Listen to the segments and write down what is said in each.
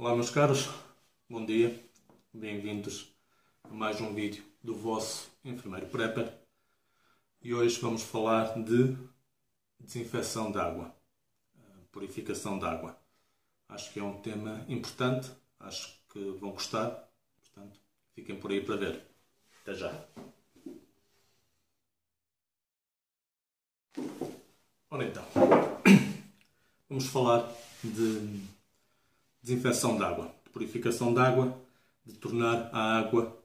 Olá meus caros, bom dia, bem-vindos a mais um vídeo do vosso enfermeiro prepper e hoje vamos falar de desinfecção de água, purificação de água. Acho que é um tema importante, acho que vão gostar, portanto fiquem por aí para ver. Até já! Ora então, vamos falar de desinfecção de água, de purificação de água, de tornar a água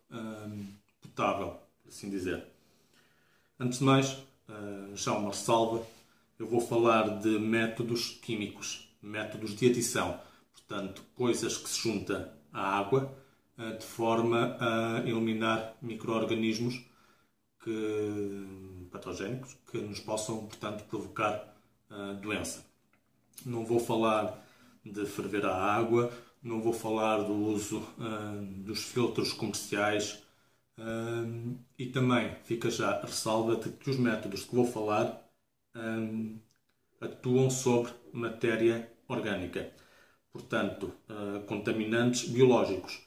potável, por assim dizer. Antes de mais, já uma ressalva, eu vou falar de métodos químicos, métodos de adição, portanto, coisas que se juntam à água de forma a eliminar micro-organismos patogénicos que nos possam, portanto, provocar doença. Não vou falar de ferver a água, não vou falar do uso dos filtros comerciais e também fica já a ressalva de que os métodos que vou falar atuam sobre matéria orgânica, portanto, contaminantes biológicos.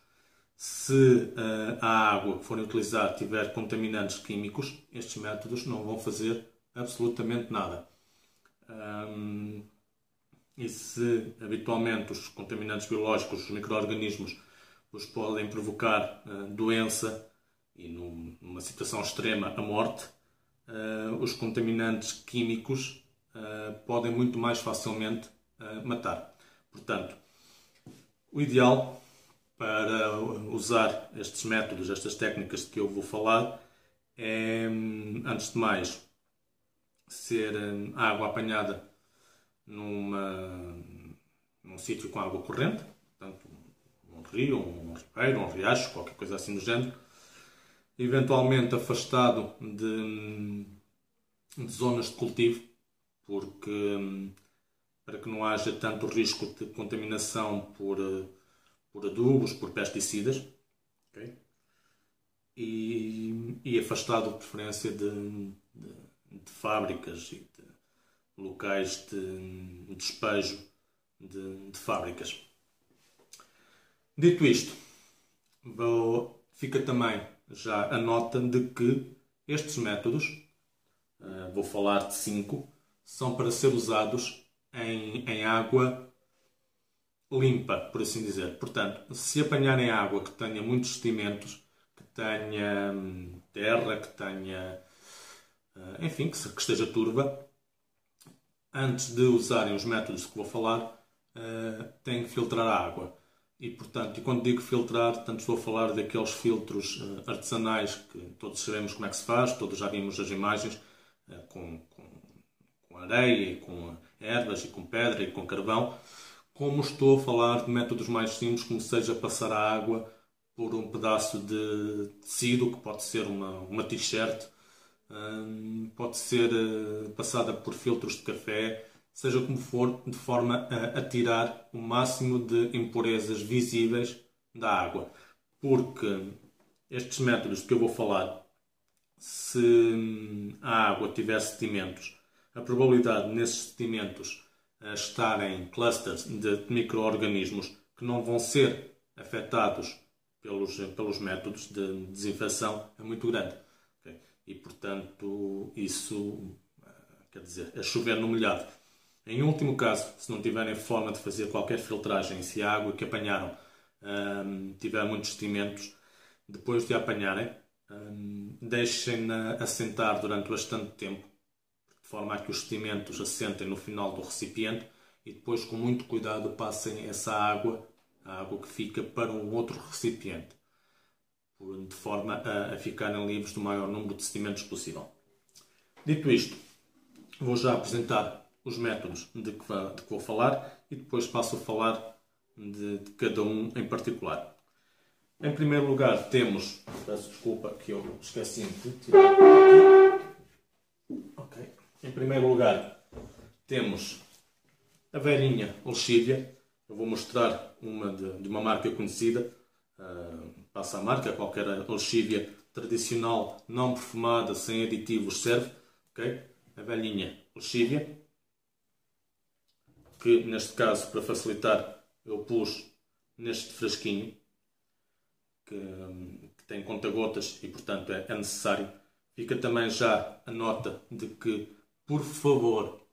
Se a água que forem utilizar tiver contaminantes químicos, estes métodos não vão fazer absolutamente nada. E se habitualmente os contaminantes biológicos, os micro-organismos, vos podem provocar doença e, numa situação extrema, a morte, os contaminantes químicos podem muito mais facilmente matar. Portanto, o ideal para usar estes métodos, estas técnicas de que eu vou falar, é, antes de mais, ser água apanhada num sítio com água corrente, portanto, um rio, um ribeiro, um riacho, qualquer coisa assim do género. Eventualmente afastado de zonas de cultivo, porque para que não haja tanto risco de contaminação por adubos, por pesticidas. Okay? E afastado de preferência de fábricas e de locais de despejo de fábricas. Dito isto, fica também já a nota de que estes métodos, vou falar de 5, são para ser usados em água limpa, por assim dizer. Portanto, se apanharem água que tenha muitos sedimentos, que tenha terra, que tenha, enfim, que esteja turva, antes de usarem os métodos que vou falar, têm que filtrar a água. E, portanto, quando digo filtrar, tanto estou a falar daqueles filtros artesanais que todos sabemos como é que se faz, todos já vimos as imagens, com areia, e com ervas, e com pedra, e com carvão, como estou a falar de métodos mais simples, como seja passar a água por um pedaço de tecido, que pode ser uma t-shirt, pode ser passada por filtros de café, seja como for, de forma a tirar o máximo de impurezas visíveis da água. Porque estes métodos que eu vou falar, se a água tiver sedimentos, a probabilidade nesses sedimentos estarem clusters de micro-organismos que não vão ser afetados pelos métodos de desinfecção é muito grande. Okay? E, portanto, isso quer dizer, é chover no molhado. Em último caso, se não tiverem forma de fazer qualquer filtragem, se a água que apanharam tiver muitos sedimentos, depois de a apanharem, deixem-na assentar durante bastante tempo, de forma a que os sedimentos assentem no final do recipiente e depois, com muito cuidado, passem essa água, a água que fica, para um outro recipiente, de forma a ficarem livres do maior número de sedimentos possível. Dito isto, vou já apresentar os métodos de que vou falar e depois passo a falar de cada um em particular. Em primeiro lugar temos, peço desculpa que eu esqueci de tirar aqui. Ok. Em primeiro lugar temos a velhinha lexívia. Eu vou mostrar uma de uma marca conhecida. Passa a marca, qualquer lexívia tradicional, não perfumada, sem aditivos serve. Okay? A velhinha lexívia, que neste caso, para facilitar, eu pus neste frasquinho, que tem conta-gotas e, portanto, é necessário. Fica também já a nota de que, por favor,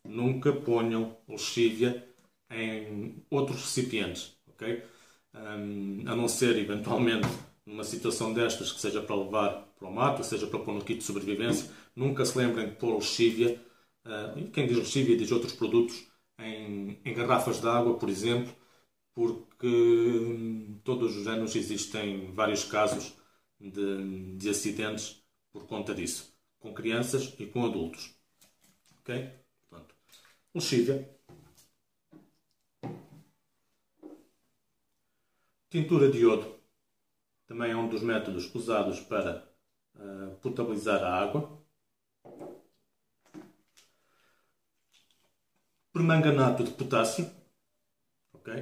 nunca ponham lexívia em outros recipientes, ok? A não ser, eventualmente, numa situação destas, que seja para levar para o mato, seja para pôr no kit de sobrevivência, nunca se lembrem de pôr lexívia, e quem diz lexívia diz outros produtos, em garrafas de água, por exemplo, porque todos os anos existem vários casos de acidentes por conta disso, com crianças e com adultos. Ok? Portanto, lexívia. Tintura de iodo também é um dos métodos usados para potabilizar a água. Permanganato de potássio. Ok?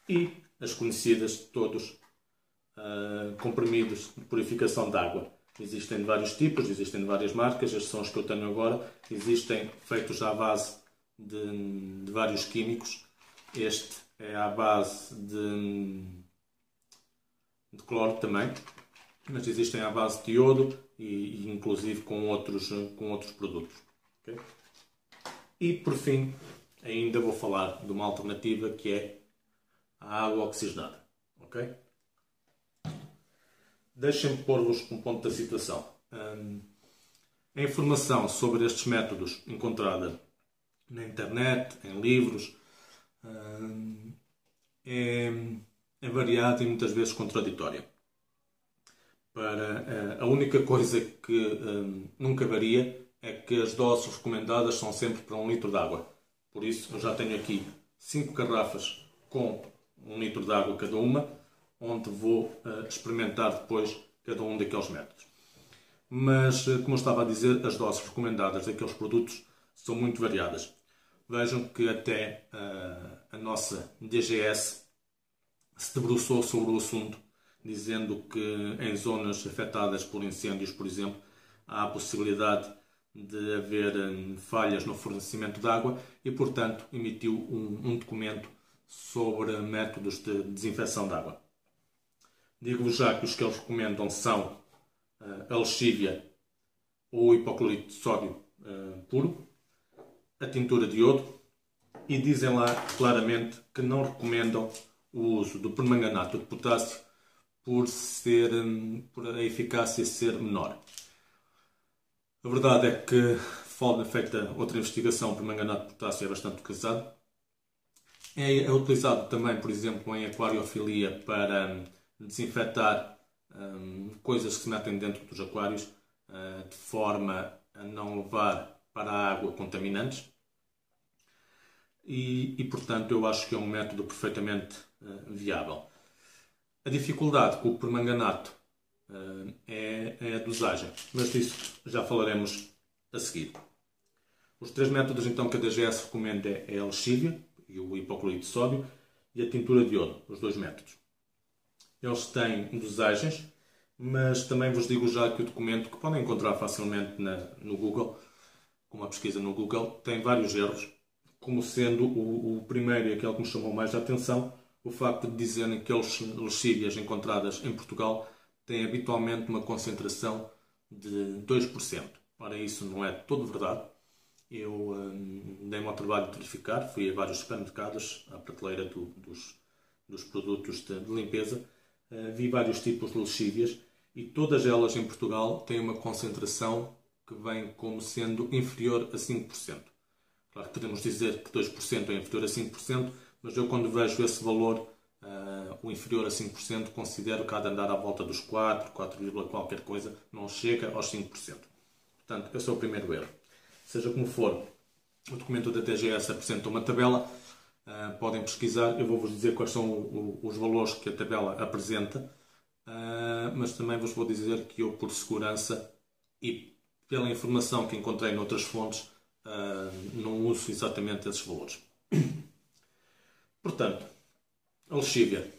E as conhecidas de todos, comprimidos de purificação de água. Existem de vários tipos, existem de várias marcas, estes são os que eu tenho agora. Existem feitos à base de vários químicos. Este é à base de cloro também, mas existem à base de iodo e inclusive com outros produtos. Okay? E por fim, ainda vou falar de uma alternativa que é a água oxigenada. Okay? Deixem-me pôr-vos um ponto da situação. A informação sobre estes métodos encontrada na internet, em livros, é variada e muitas vezes contraditória. A única coisa que nunca varia é que as doses recomendadas são sempre para 1 litro de água. Por isso, eu já tenho aqui 5 garrafas com 1 litro de água cada uma, onde vou experimentar depois cada um daqueles métodos. Mas, como eu estava a dizer, as doses recomendadas daqueles produtos são muito variadas. Vejam que até a nossa DGS se debruçou sobre o assunto, dizendo que em zonas afetadas por incêndios, por exemplo, há a possibilidade de haver falhas no fornecimento de água e, portanto, emitiu um documento sobre métodos de desinfecção de água. Digo-vos já que os que eles recomendam são a lexívia ou o hipoclorito de sódio puro, a tintura de iodo, e dizem lá claramente que não recomendam o uso do permanganato de potássio por a eficácia ser menor. A verdade é que, feita outra investigação, o permanganato de potássio é bastante utilizado. É utilizado também, por exemplo, em aquariofilia para desinfetar coisas que se metem dentro dos aquários de forma a não levar para a água contaminantes. E, portanto, eu acho que é um método perfeitamente viável. A dificuldade com o permanganato é a dosagem, mas disso já falaremos a seguir. Os 3 métodos então que a DGS recomenda é a lexívia e o hipoclorito de sódio e a tintura de iodo, os 2 métodos. Eles têm dosagens, mas também vos digo já que o documento, que podem encontrar facilmente no Google, com uma pesquisa no Google, tem vários erros, como sendo o primeiro e aquele que me chamou mais a atenção, o facto de dizerem que as lexívias encontradas em Portugal têm habitualmente uma concentração de 2%. Ora, isso não é todo verdade. Eu dei-me ao trabalho de verificar, fui a vários supermercados, à prateleira dos produtos de limpeza, vi vários tipos de lexívias e todas elas em Portugal têm uma concentração que vem como sendo inferior a 5%. Claro que podemos dizer que 2% é inferior a 5%, mas eu quando vejo esse valor, o inferior a 5%, considero que há de andar à volta dos 4, qualquer coisa, não chega aos 5%. Portanto, esse é o primeiro erro. Seja como for, o documento da TGS apresenta uma tabela, podem pesquisar, eu vou-vos dizer quais são os valores que a tabela apresenta, mas também vos vou dizer que eu, por segurança e pela informação que encontrei noutras fontes, não uso exatamente esses valores. Portanto, a lexívia.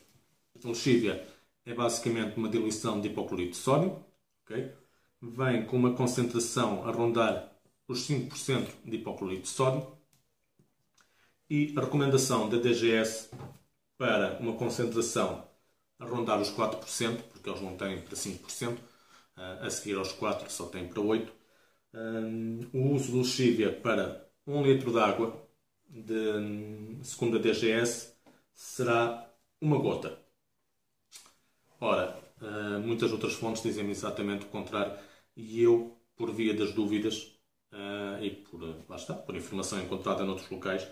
A lexívia é basicamente uma diluição de hipoclorito de sódio. Okay? Vem com uma concentração a rondar os 5% de hipoclorito de sódio. E a recomendação da DGS para uma concentração a rondar os 4%, porque eles não têm para 5%, a seguir aos 4% só têm para 8%. O uso do lexívia para 1 litro de água, segundo a DGS, será uma gota. Ora, muitas outras fontes dizem exatamente o contrário, e eu, por via das dúvidas e por informação encontrada noutros locais,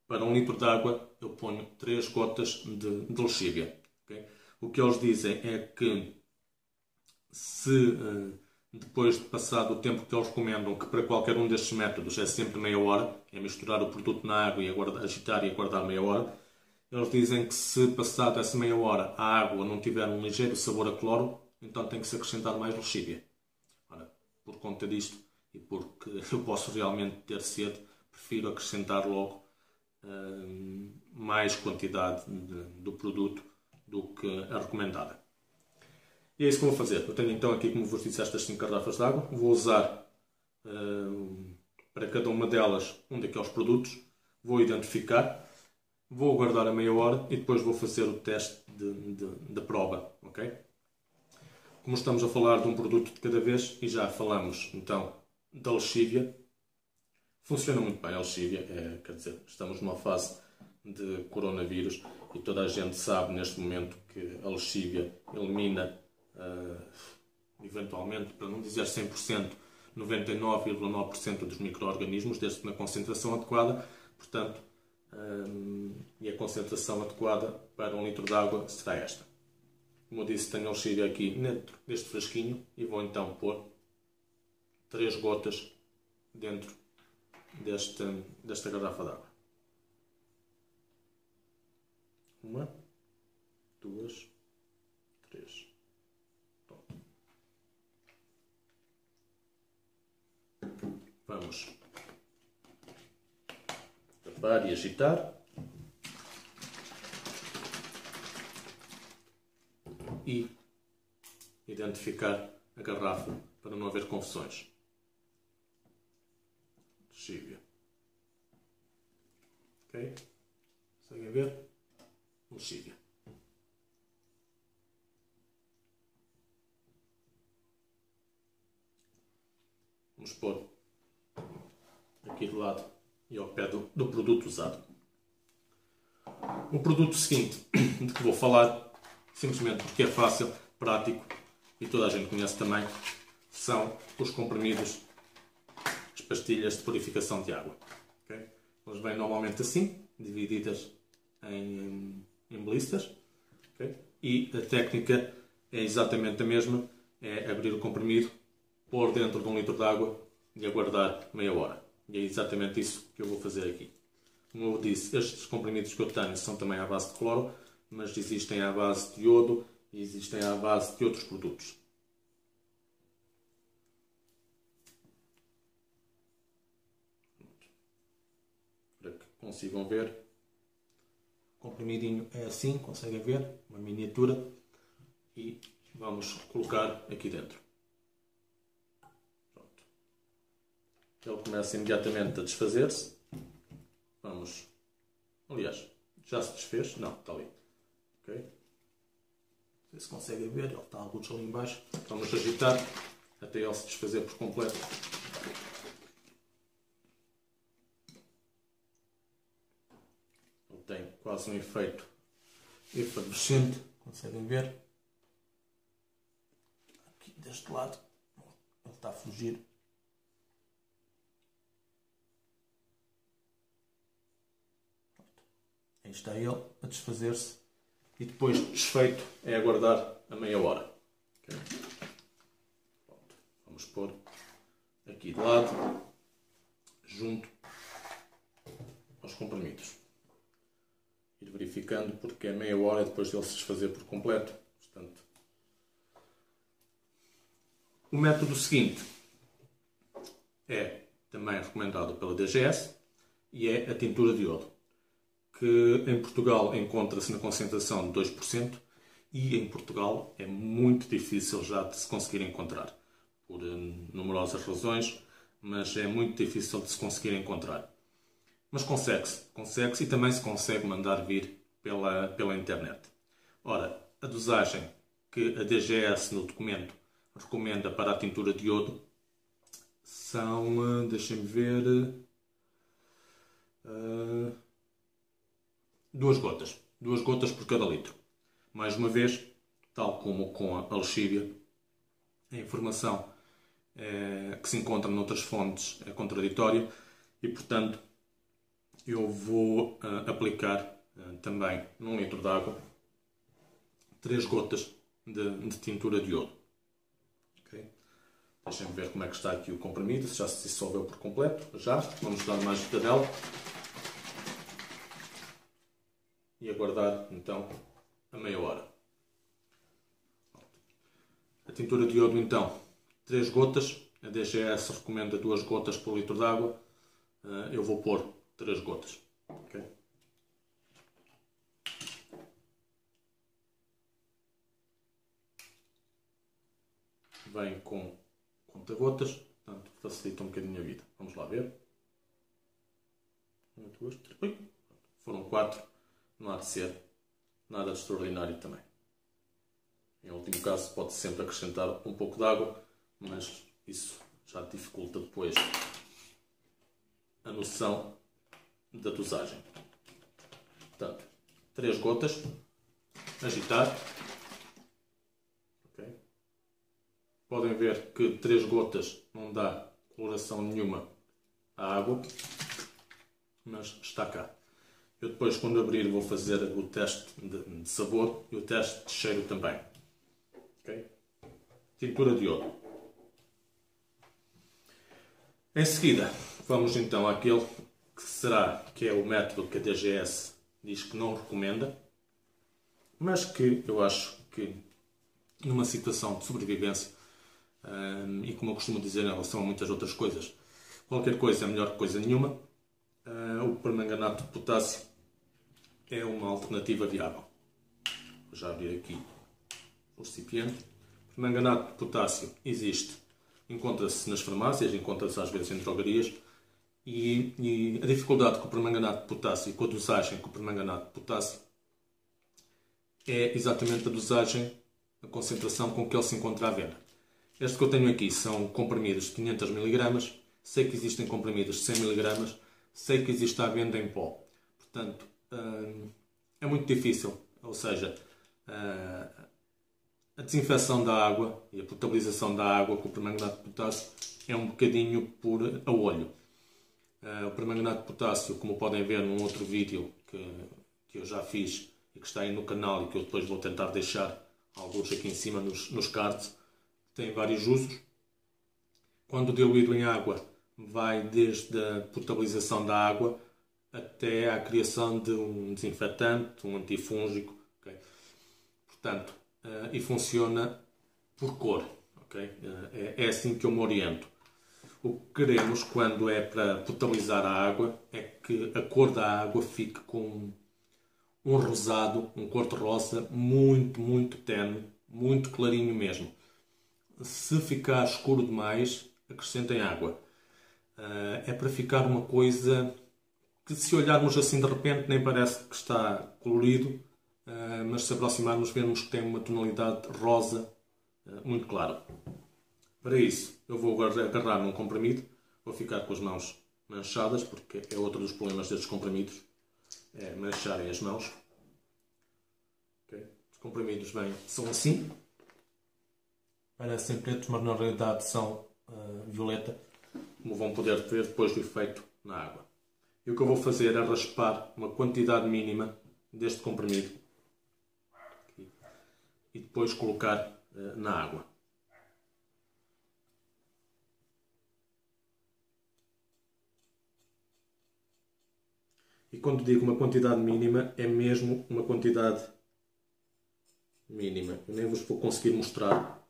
para 1 litro de água eu ponho 3 gotas de lexívia. Okay? O que eles dizem é que se depois de passado o tempo que eles recomendam, que para qualquer um destes métodos é sempre meia hora, é misturar o produto na água e agitar e aguardar meia hora, eles dizem que se passado essa meia hora a água não tiver um ligeiro sabor a cloro, então tem que se acrescentar mais lexívia. Ora, por conta disto e porque eu posso realmente ter sede, prefiro acrescentar logo mais quantidade do produto do que a recomendada. E é isso que vou fazer. Eu tenho então aqui, como vos disse, estas 5 garrafas de água. Vou usar para cada uma delas um daqueles produtos. Vou identificar, vou aguardar a meia hora e depois vou fazer o teste de prova. Okay? Como estamos a falar de um produto de cada vez e já falamos então da lexívia, funciona muito bem a lexívia. Quer dizer, estamos numa fase de coronavírus e toda a gente sabe neste momento que a lexívia elimina eventualmente, para não dizer 100%, 99,9% dos micro-organismos, desde que na concentração adequada. Portanto, e a concentração adequada para 1 litro de água será esta. Como eu disse, tenho a lexívia aqui dentro deste frasquinho e vou então pôr 3 gotas dentro desta garrafa de água. 1, 2, 3. Vamos tapar e agitar. E identificar a garrafa para não haver confusões. Lexívia. Ok? Conseguem ver? Lexívia. Vamos pôr aqui do lado e ao pé do produto usado. O produto seguinte de que vou falar, simplesmente porque é fácil, prático e toda a gente conhece também, são os comprimidos, as pastilhas de purificação de água. Okay? Elas vêm normalmente assim, divididas em blisters. Okay? E a técnica é exatamente a mesma, é abrir o comprimido, pôr dentro de 1 litro de água e aguardar meia hora. E é exatamente isso que eu vou fazer aqui. Como eu disse, estes comprimidos que eu tenho são também à base de cloro, mas existem à base de iodo e existem à base de outros produtos. Para que consigam ver, o comprimidinho é assim, conseguem ver, uma miniatura, e vamos colocar aqui dentro. Ele começa imediatamente a desfazer-se. Vamos. Aliás, já se desfez? Não, está ali. Ok? Não sei se conseguem ver, ele está alguns ali em baixo. Vamos agitar até ele se desfazer por completo. Ele tem quase um efeito efervescente. Conseguem ver? Aqui deste lado, ele está a fugir. Aí está ele a desfazer-se e depois desfeito é aguardar a meia hora. Okay? Vamos pôr aqui de lado, junto aos comprimidos. Ir verificando porque é meia hora depois dele se desfazer por completo. Portanto, o método seguinte é também recomendado pela DGS e é a tintura de iodo, que em Portugal encontra-se na concentração de 2% e em Portugal é muito difícil já de se conseguir encontrar, por numerosas razões, mas é muito difícil de se conseguir encontrar. Mas consegue-se e também se consegue mandar vir pela internet. Ora, a dosagem que a DGS no documento recomenda para a tintura de iodo são, deixem-me ver, 2 gotas. 2 gotas por cada litro. Mais uma vez, tal como com a lexívia, a informação que se encontra noutras fontes é contraditória e, portanto, eu vou aplicar também num litro de água 3 gotas de tintura de iodo. Okay? Deixem-me ver como é que está aqui o comprimido, se já se dissolveu por completo. Já. Vamos dar mais dela. E aguardar, então, a meia hora. A tintura de iodo, então, 3 gotas. A DGS recomenda 2 gotas por litro de água. Eu vou pôr 3 gotas. Okay? Vem com conta-gotas, portanto facilita um bocadinho a vida. Vamos lá ver. 1, 2, 3. Foram 4. Não há de ser nada de extraordinário também. Em último caso, pode sempre acrescentar um pouco de água, mas isso já dificulta depois a noção da dosagem. Portanto, 3 gotas, agitar. Okay. Podem ver que 3 gotas não dá coloração nenhuma à água, mas está cá. Eu depois, quando abrir, vou fazer o teste de sabor e o teste de cheiro também. Okay? Tintura de iodo. Em seguida, vamos então àquele que é o método que a DGS diz que não recomenda, mas que eu acho que numa situação de sobrevivência, e como eu costumo dizer em relação a muitas outras coisas, qualquer coisa é melhor que coisa nenhuma, o permanganato de potássio é uma alternativa viável. Vou já abrir aqui o recipiente. O permanganato de potássio existe, encontra-se nas farmácias, encontra-se às vezes em drogarias, e a dificuldade com o permanganato de potássio e com a dosagem com o permanganato de potássio é exatamente a dosagem, a concentração com que ele se encontra à venda. Este que eu tenho aqui são comprimidos de 500 mg, sei que existem comprimidos de 100 mg, sei que existe à venda em pó. Portanto, é muito difícil, ou seja, a desinfecção da água e a potabilização da água com o permanganato de potássio é um bocadinho por a olho. O permanganato de potássio, como podem ver num outro vídeo que eu já fiz e que está aí no canal e que eu depois vou tentar deixar alguns aqui em cima nos cards, tem vários usos. Quando diluído em água, vai desde a potabilização da água até à criação de um desinfetante, um antifúngico. Okay? Portanto, e funciona por cor. Okay? É assim que eu me oriento. O que queremos quando é para potabilizar a água é que a cor da água fique com um rosado, um cor-de-rosa muito, muito tenue, muito clarinho mesmo. Se ficar escuro demais, acrescentem água. É para ficar uma coisa que, se olharmos assim de repente, nem parece que está colorido, mas se aproximarmos vemos que tem uma tonalidade rosa muito clara. Para isso, eu vou agarrar num comprimido, vou ficar com as mãos manchadas, porque é outro dos problemas destes comprimidos, é mancharem as mãos. Okay? Os comprimidos são assim, parecem pretos, mas na realidade são violeta, como vão poder ver depois do efeito na água. E o que eu vou fazer é raspar uma quantidade mínima deste comprimido e depois colocar na água. E quando digo uma quantidade mínima, é mesmo uma quantidade mínima. Eu nem vos vou conseguir mostrar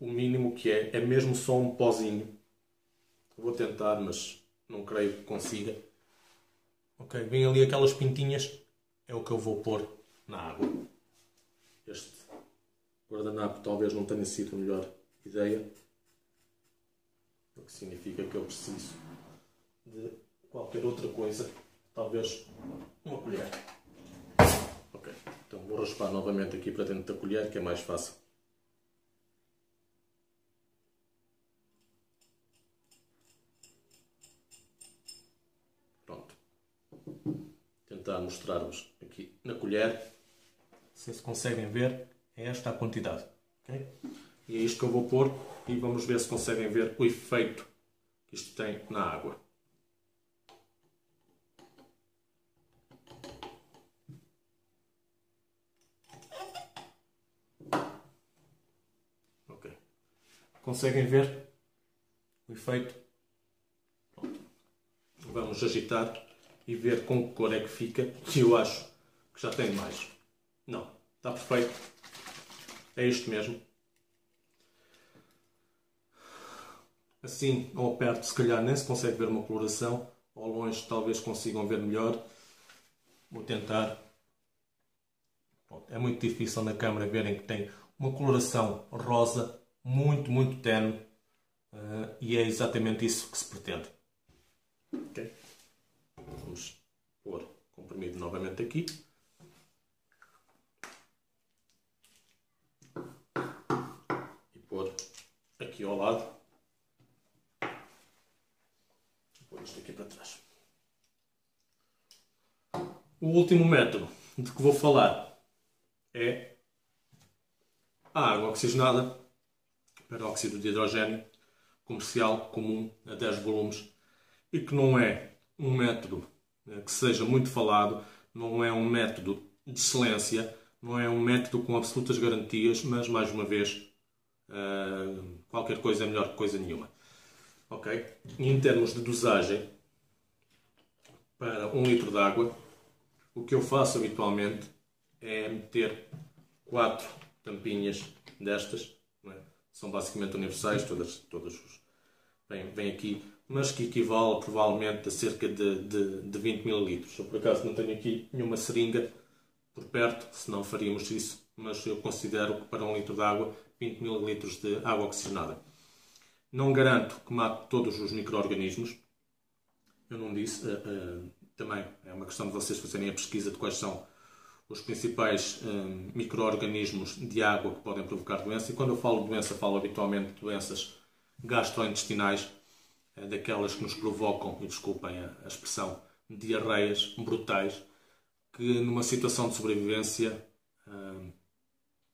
o mínimo que é. É mesmo só um pozinho. Vou tentar, mas não creio que consiga. Ok, vem ali aquelas pintinhas. É o que eu vou pôr na água. Este guardanapo talvez não tenha sido a melhor ideia. o que significa que eu preciso de qualquer outra coisa, talvez uma colher. Ok, então vou raspar novamente aqui para dentro da colher, que é mais fácil. Pronto. Tentar mostrar-vos aqui na colher. Se conseguem ver, é esta a quantidade. Okay? E é isto que eu vou pôr e vamos ver se conseguem ver o efeito que isto tem na água. Ok. Conseguem ver o efeito? Pronto. Vamos agitar e ver com que cor é que fica. E eu acho que já tem mais. Não, está perfeito. É isto mesmo. Assim, ao perto, se calhar nem se consegue ver uma coloração. Ao longe, talvez consigam ver melhor. Vou tentar. Pronto, é muito difícil na câmera verem que tem uma coloração rosa muito, muito tenue. E é exatamente isso que se pretende. Okay? Vamos pôr comprimido novamente aqui. E pôr aqui ao lado. Pôr isto aqui para trás. O último método de que vou falar é a água oxigenada, peróxido de hidrogênio, comercial, comum, a 10 volumes, e que não é um método que seja muito falado, não é um método de excelência, não é um método com absolutas garantias, mas, mais uma vez, qualquer coisa é melhor que coisa nenhuma. Ok? E em termos de dosagem, para 1 litro de água, o que eu faço habitualmente é meter 4 tampinhas destas, não é? São basicamente universais, todas vêm aqui, mas que equivale provavelmente a cerca de 20 ml. Eu por acaso não tenho aqui nenhuma seringa por perto, senão faríamos isso, mas eu considero que para 1 litro de água, 20 ml de água oxigenada. Não garanto que mate todos os micro-organismos, eu não disse, também é uma questão de vocês fazerem a pesquisa de quais são os principais micro-organismos de água que podem provocar doença. E quando eu falo de doença, falo habitualmente de doenças gastrointestinais, daquelas que nos provocam, e desculpem a expressão, diarreias brutais, que numa situação de sobrevivência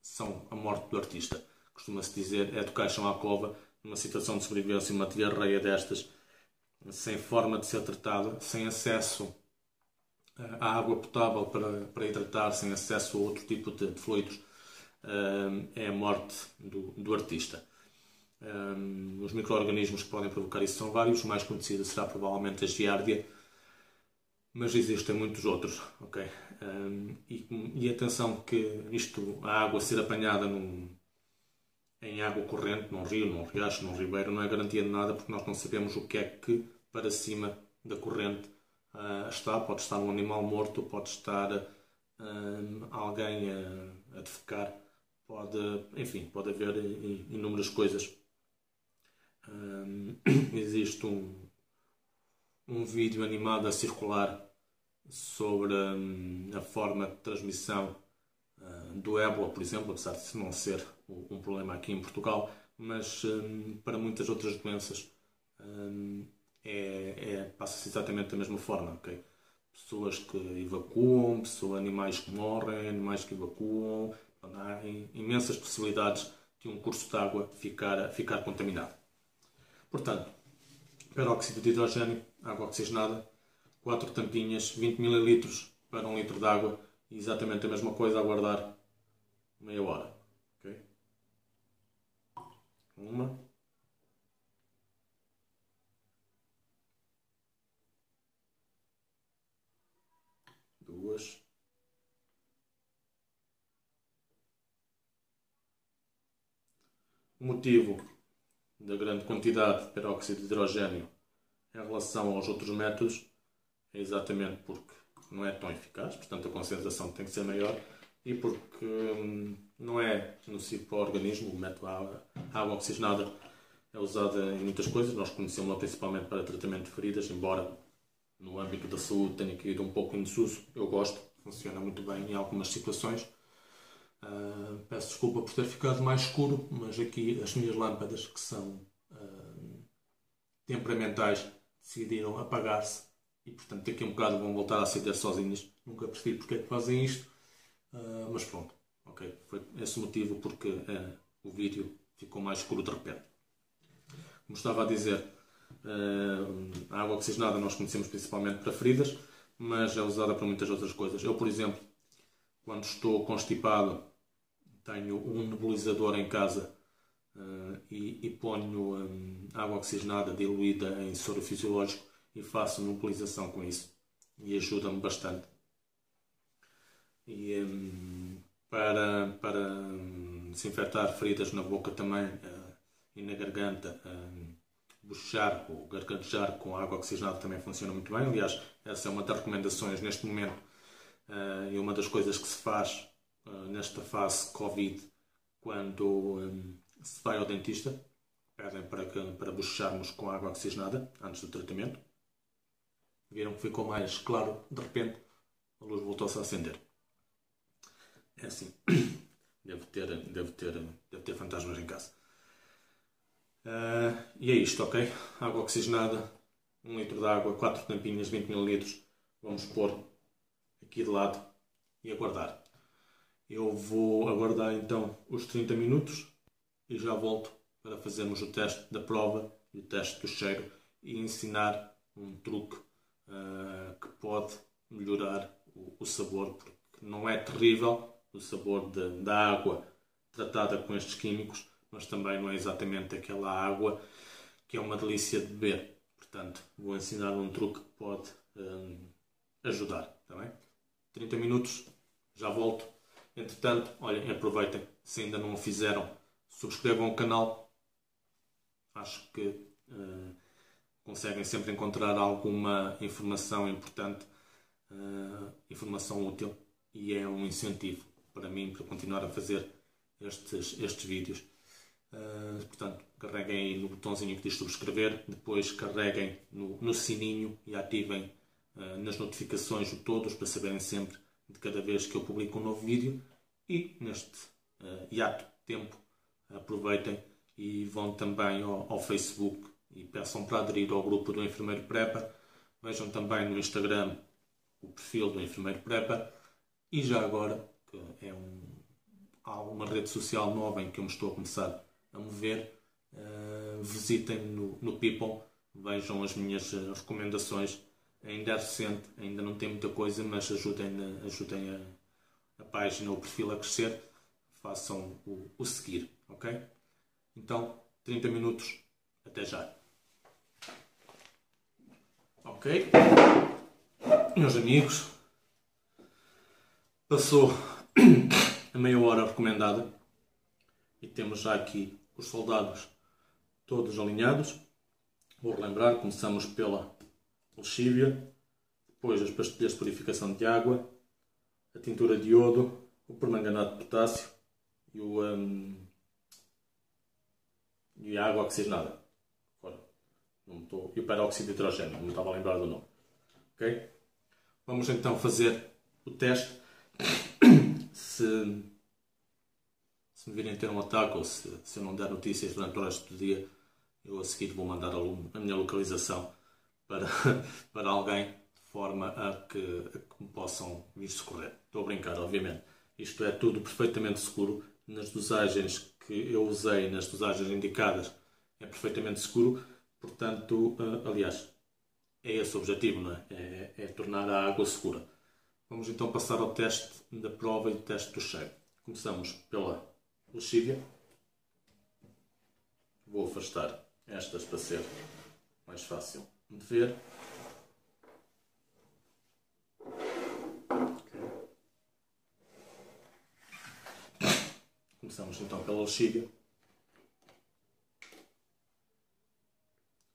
são a morte do artista. Costuma-se dizer, é do caixão à cova, numa situação de sobrevivência, uma diarreia destas, sem forma de ser tratada, sem acesso à água potável para hidratar, sem acesso a outro tipo de fluidos, é a morte do artista. Os micro-organismos que podem provocar isso são vários, o mais conhecido será provavelmente a giardia, mas existem muitos outros. Okay? E atenção que a água ser apanhada em água corrente, num rio, num riacho, num ribeiro, não é garantia de nada, porque nós não sabemos o que é que para cima da corrente está. Pode estar um animal morto, pode estar alguém a defecar, enfim, pode haver inúmeras coisas. Existe um vídeo animado a circular sobre a forma de transmissão do ébola, por exemplo, apesar de não ser um problema aqui em Portugal, mas para muitas outras doenças passa-se exatamente da mesma forma. Okay? Pessoas que evacuam, animais que morrem, animais que evacuam, há imensas possibilidades de um curso de água ficar contaminado. Portanto, peróxido de hidrogênio, água oxigenada, 4 tampinhas, 20 ml para 1 litro de água, e exatamente a mesma coisa a guardar meia hora. Okay? Uma. Duas. O motivo da grande quantidade de peróxido de hidrogênio em relação aos outros métodos é exatamente porque não é tão eficaz, portanto a concentração tem que ser maior, e porque não é nocivo para o organismo. O método água oxigenada é usada em muitas coisas. Nós conhecemos-la principalmente para tratamento de feridas, embora no âmbito da saúde tenha caído um pouco em desuso. Eu gosto, funciona muito bem em algumas situações. Peço desculpa por ter ficado mais escuro, mas aqui as minhas lâmpadas, que são temperamentais, decidiram apagar-se e, portanto, daqui a um bocado vão voltar a acender sozinhas. Nunca percebi porque é que fazem isto, mas pronto, ok. Foi esse o motivo porque o vídeo ficou mais escuro de repente. Como estava a dizer, a água oxigenada nós conhecemos principalmente para feridas, mas é usada para muitas outras coisas. Eu, por exemplo, quando estou constipado, tenho um nebulizador em casa e ponho água oxigenada diluída em soro fisiológico e faço nebulização com isso. E ajuda-me bastante. E para desinfetar feridas na boca também e na garganta, bochejar ou gargarejar com água oxigenada também funciona muito bem. Aliás, essa é uma das recomendações neste momento e uma das coisas que se faz nesta fase Covid quando se vai ao dentista. Pedem para bochejarmos com água oxigenada antes do tratamento. Viram que ficou mais claro, de repente a luz voltou-se a acender. É assim, devo ter fantasmas em casa. E é isto, ok? Água oxigenada, 1 litro de água, 4 tampinhas, 20 ml. Vamos pôr aqui de lado e aguardar. Eu vou aguardar então os 30 minutos e já volto para fazermos o teste da prova e o teste do cheiro e ensinar um truque que pode melhorar o sabor, porque não é terrível o sabor da água tratada com estes químicos, mas também não é exatamente aquela água que é uma delícia de beber. Portanto, vou ensinar um truque que pode ajudar. Está bem? 30 minutos, já volto. Entretanto, olhem, aproveitem. Se ainda não o fizeram, subscrevam o canal. Acho que conseguem sempre encontrar alguma informação importante, informação útil, e é um incentivo para mim para continuar a fazer estes vídeos. Portanto, carreguem aí no botãozinho que diz subscrever, depois carreguem no sininho e ativem nas notificações o todos para saberem sempre de cada vez que eu publico um novo vídeo. E neste hiato de tempo, aproveitem e vão também ao Facebook e peçam para aderir ao grupo do Enfermeiro Prepper. Vejam também no Instagram o perfil do Enfermeiro Prepper. E já agora, que é há uma rede social nova em que eu me estou a começar a mover, visitem no People, vejam as minhas recomendações. Ainda é recente, ainda não tem muita coisa, mas ajudem a página, o perfil a crescer. Façam o seguir, ok? Então, 30 minutos, até já. Ok? Meus amigos, passou a meia hora recomendada e temos já aqui os soldados todos alinhados. Vou relembrar, começamos pela lexívia, depois as pastilhas de purificação de água, a tintura de iodo, o permanganato de potássio e a água oxigenada. E o peróxido de hidrogênio, não me estava a lembrar do nome. Ok? Vamos então fazer o teste. Se me virem ter um ataque ou se eu não der notícias durante o resto do dia, eu a seguir vou mandar a minha localização para alguém, de forma a que me possam vir socorrer. Estou a brincar, obviamente. Isto é tudo perfeitamente seguro. Nas dosagens que eu usei, nas dosagens indicadas, é perfeitamente seguro. Portanto, aliás, é esse o objetivo, não é? É tornar a água segura. Vamos então passar ao teste da prova e do teste do cheiro. Começamos pela lexívia. Vou afastar estas para ser mais fácil de ver. Começamos então pela lexívia.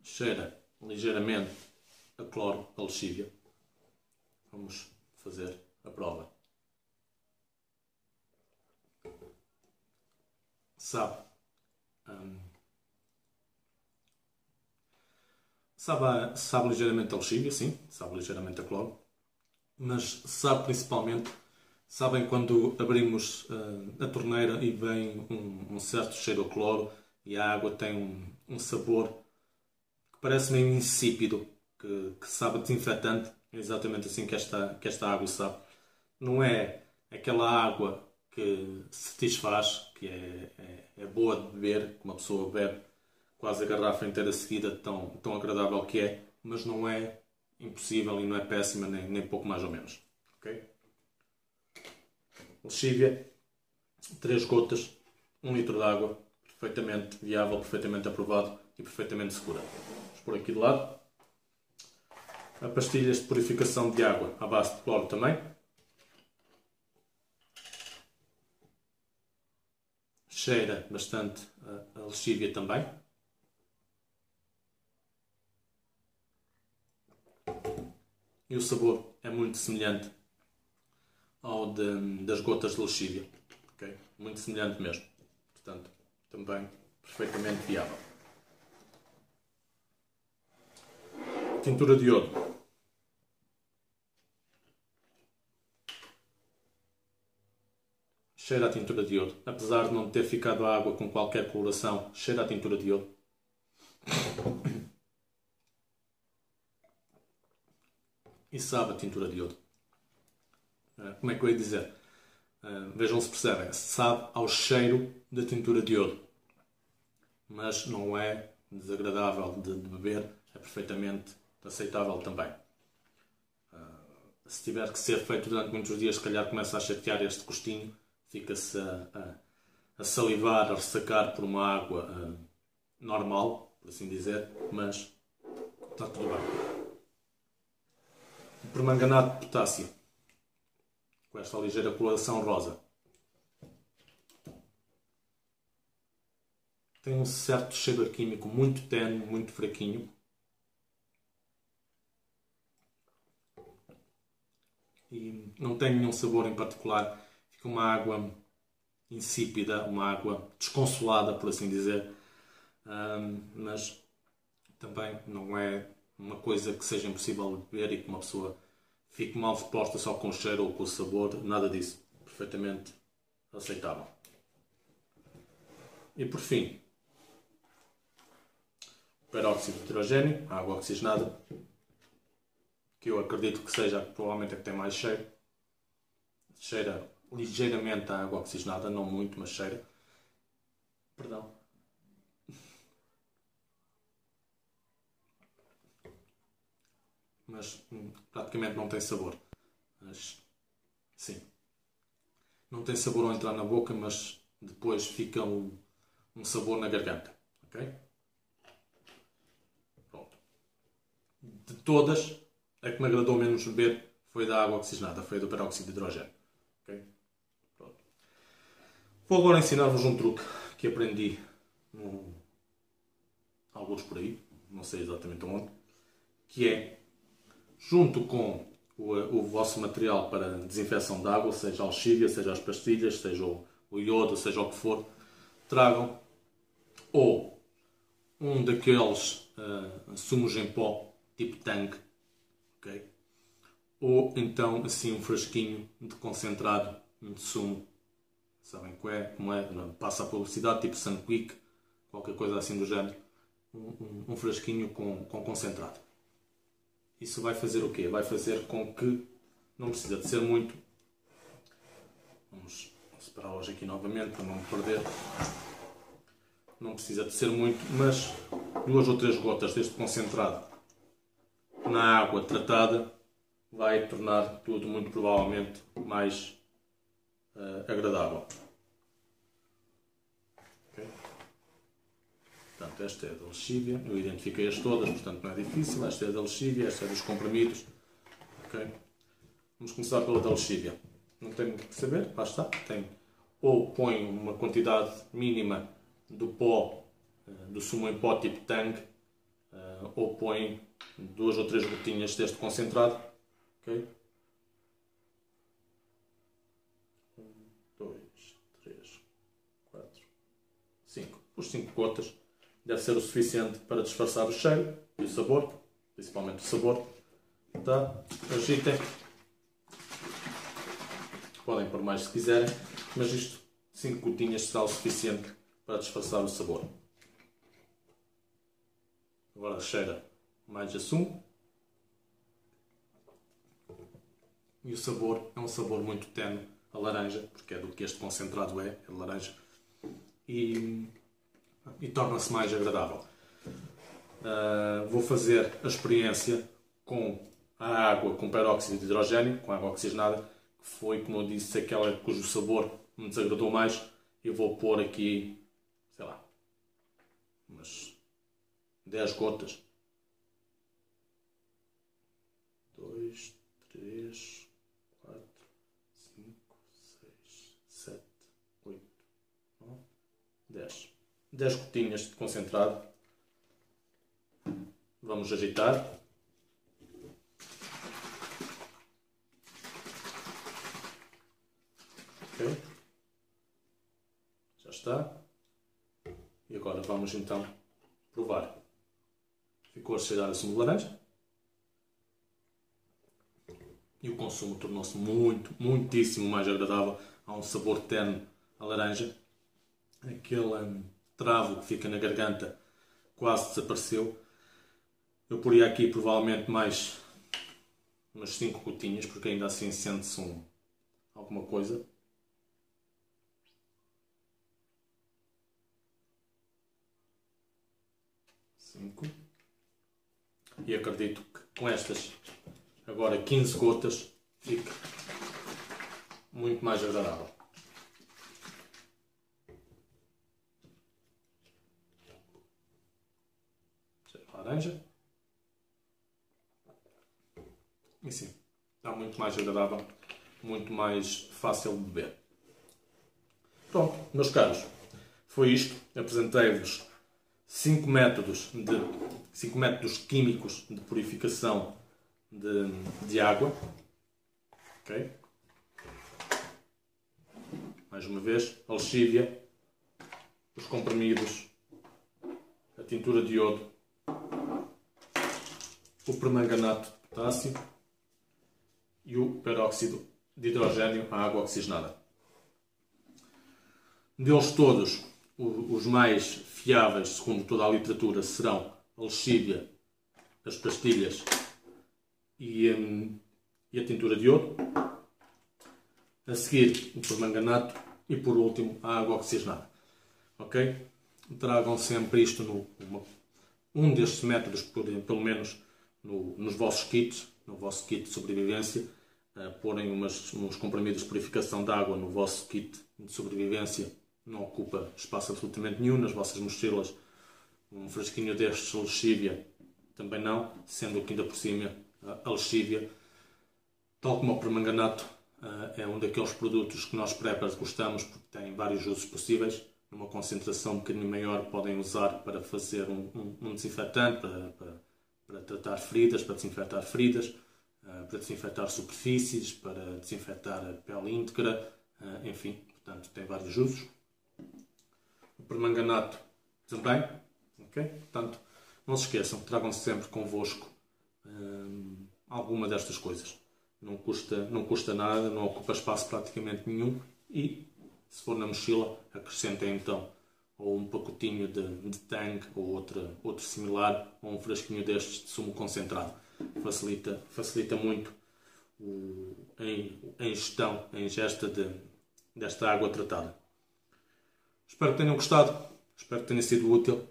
Cheira ligeiramente a cloro, a lexívia. Vamos fazer a prova. Sabe Sabe ligeiramente a lexívia, sim, sabe ligeiramente a cloro, mas sabe principalmente, sabem quando abrimos a torneira e vem um certo cheiro a cloro e a água tem um sabor que parece meio insípido, que sabe a desinfetante, é exatamente assim que esta água sabe. Não é aquela água que se satisfaz, que é boa de beber, que uma pessoa bebe quase a garrafa inteira seguida, tão agradável que é, mas não é impossível e não é péssima, nem pouco mais ou menos. Okay? Lexívia, 3 gotas, 1 litro de água, perfeitamente viável, perfeitamente aprovado e perfeitamente segura. Vamos pôr aqui de lado. A pastilhas de purificação de água à base de cloro também. Cheira bastante a lexívia também. E o sabor é muito semelhante ao das gotas de lexívia. Okay? Muito semelhante mesmo. Portanto, também perfeitamente viável. Tintura de iodo. Cheira a tintura de iodo. Apesar de não ter ficado a água com qualquer coloração, cheira a tintura de iodo. E sabe a tintura de iodo. Como é que eu ia dizer? Vejam se percebem. Sabe ao cheiro da tintura de iodo. Mas não é desagradável de beber. É perfeitamente aceitável também. Se tiver que ser feito durante muitos dias, se calhar começa a chatear este gostinho. Fica-se a salivar, a ressacar por uma água normal, por assim dizer. Mas está tudo bem. Permanganato de potássio, com esta ligeira coloração rosa. Tem um certo cheiro químico muito tenue, muito fraquinho. E não tem nenhum sabor em particular. Fica uma água insípida, uma água desconsolada, por assim dizer. Mas também não é uma coisa que seja impossível de beber e que uma pessoa fique mal disposta só com o cheiro ou com o sabor. Nada disso. Perfeitamente aceitável. E por fim, peróxido de hidrogênio, água oxigenada, que eu acredito que seja provavelmente a que tem mais cheiro. Cheira ligeiramente a água oxigenada, não muito, mas cheira. Perdão. Mas praticamente não tem sabor. Mas, sim. Não tem sabor ao entrar na boca, mas depois fica um sabor na garganta. Ok? Pronto. De todas, a que me agradou menos beber foi da água oxigenada, foi do peróxido de hidrogênio. Okay? Pronto. Vou agora ensinar-vos um truque que aprendi alguns por aí, não sei exatamente onde, que é, junto com o vosso material para desinfecção de água, seja a lexívia, seja as pastilhas, seja o iodo, seja o que for, tragam ou um daqueles sumos em pó, tipo Tang, okay? Ou então assim um frasquinho de concentrado de sumo, sabem como é, passa a publicidade, tipo Sunquick, qualquer coisa assim do género, um frasquinho com concentrado. Isso vai fazer o quê? Vai fazer com que, não precisa de ser muito, vamos separar hoje aqui novamente para não me perder, não precisa de ser muito, mas 2 ou 3 gotas deste concentrado na água tratada vai tornar tudo muito provavelmente mais agradável. Okay? Portanto, esta é da lexívia, eu identifiquei-as todas, portanto não é difícil. Esta é da lexívia, esta é dos comprimidos. Okay? Vamos começar pela da lexívia. Não tem muito que saber, lá está. Ou põe uma quantidade mínima do pó, do sumo em pó tipo Tang, ou põe 2 ou 3 gotinhas deste concentrado. Okay? 1, 2, 3, 4, 5. Os 5 gotas deve ser o suficiente para disfarçar o cheiro e o sabor. principalmente o sabor. Tá? Agitem. Podem pôr mais se quiserem, mas isto, 5 gotinhas será o suficiente para disfarçar o sabor. Agora cheira mais a sumo. E o sabor é um sabor muito tenue a laranja, porque é do que este concentrado é de laranja. E torna-se mais agradável. Vou fazer a experiência com a água com peróxido de hidrogênio, com água oxigenada, que foi, como eu disse, aquela cujo sabor me desagradou mais. Eu vou pôr aqui, sei lá, umas 10 gotas. 2, 3, 4, 5, 6, 7, 8, 9, 10. 10 gotinhas de concentrado. Vamos agitar. Ok. Já está. E agora vamos então provar. Ficou a cheirar a sumo de laranja. E o consumo tornou-se muitíssimo mais agradável. Há um sabor tenue à laranja. Aquele travo que fica na garganta quase desapareceu. Eu poria aqui provavelmente mais umas 5 gotinhas, porque ainda assim sente-se alguma coisa. E acredito que com estas agora 15 gotas fique muito mais agradável. Laranja. E sim, está muito mais agradável, muito mais fácil de beber. Pronto, meus caros, foi isto. Apresentei-vos 5 métodos químicos de purificação de água. Ok? Mais uma vez, a lexívia, os comprimidos, a tintura de iodo, o permanganato de potássio e o peróxido de hidrogênio, a água oxigenada. Deles todos, os mais fiáveis, segundo toda a literatura, serão a lexívia, as pastilhas e a tintura de iodo. A seguir, o permanganato e, por último, a água oxigenada. Ok? Tragam sempre isto um destes métodos, pelo menos nos vossos kits, no vosso kit de sobrevivência. Porem uns comprimidos de purificação de água no vosso kit de sobrevivência. Não ocupa espaço absolutamente nenhum nas vossas mochilas. Um frasquinho destes, lexívia, também não, sendo que ainda por cima a lexívia, tal como o permanganato, é um daqueles produtos que nós preppers gostamos porque tem vários usos possíveis. Numa concentração um bocadinho maior podem usar para fazer um desinfetante, para tratar feridas, para desinfetar feridas, para desinfetar superfícies, para desinfetar a pele íntegra, enfim, portanto tem vários usos. O permanganato também, ok? Portanto, não se esqueçam, tragam sempre convosco alguma destas coisas. Não custa nada, não ocupa espaço praticamente nenhum e, se for na mochila, acrescentem então ou um pacotinho de Tang ou outro similar, ou um frasquinho destes de sumo concentrado. Facilita muito a ingestão, a ingesta desta água tratada. Espero que tenham gostado, espero que tenha sido útil.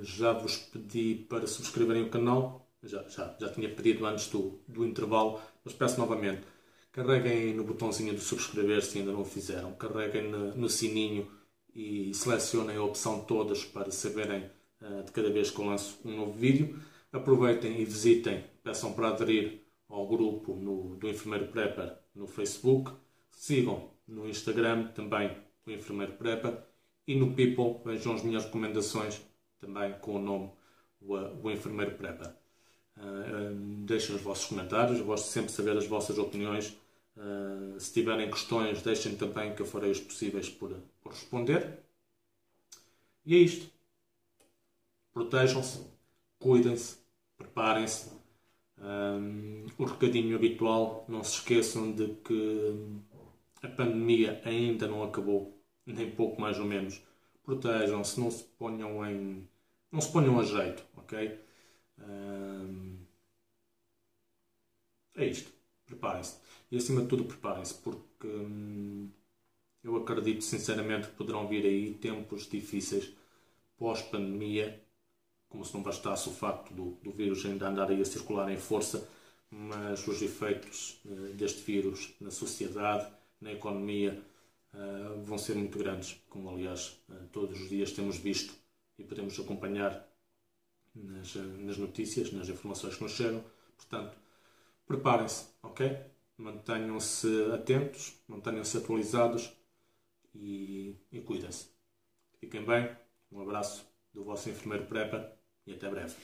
Já vos pedi para subscreverem o canal, já tinha pedido antes do intervalo, mas peço novamente, carreguem no botãozinho de subscrever se ainda não o fizeram, carreguem no sininho e selecionem a opção todas para saberem de cada vez que eu lanço um novo vídeo. Aproveitem e visitem, peçam para aderir ao grupo do Enfermeiro Prepper no Facebook, sigam no Instagram também o Enfermeiro Prepper e no People vejam as minhas recomendações também com o nome o Enfermeiro Prepper. Deixem os vossos comentários, eu gosto sempre de saber as vossas opiniões. Se tiverem questões, deixem também que eu farei os possíveis por responder. E é isto. Protejam-se, cuidem-se preparem-se. O recadinho habitual, não se esqueçam de que a pandemia ainda não acabou, nem pouco mais ou menos. Protejam-se, não se ponham a jeito, ok? É isto, preparem-se. E acima de tudo preparem-se, porque eu acredito sinceramente que poderão vir aí tempos difíceis pós-pandemia, como se não bastasse o facto do vírus ainda andar aí a circular em força, mas os efeitos deste vírus na sociedade, na economia, vão ser muito grandes, como aliás todos os dias temos visto e podemos acompanhar nas notícias, nas informações que nos chegam. Portanto, preparem-se, ok? Mantenham-se atentos, mantenham-se atualizados e cuidem-se. Fiquem bem, um abraço do vosso enfermeiro Prepper e até breve.